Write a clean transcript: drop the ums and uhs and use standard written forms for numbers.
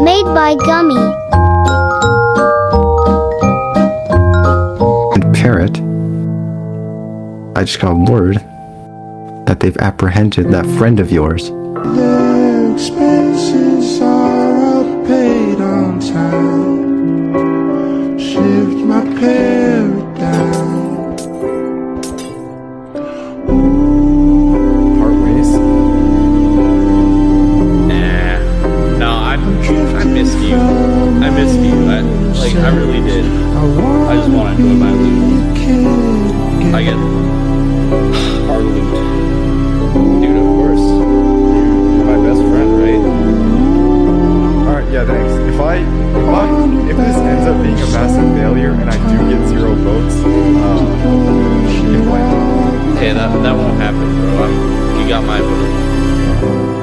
Made by Gummy. And Parrot, I just got word that they've apprehended that friend of yours. Their expenses are all paid on time. Shift my parrot down. Part ways? Nah. No, I missed you. I missed you. I really did. I just want to enjoy my loot. I get our loot. Dude, of course. You're my best friend, right? Alright, yeah, thanks. If this ends up being a massive failure and I do get 0 votes, you can blame me. Hey, that won't happen, bro. You got my vote.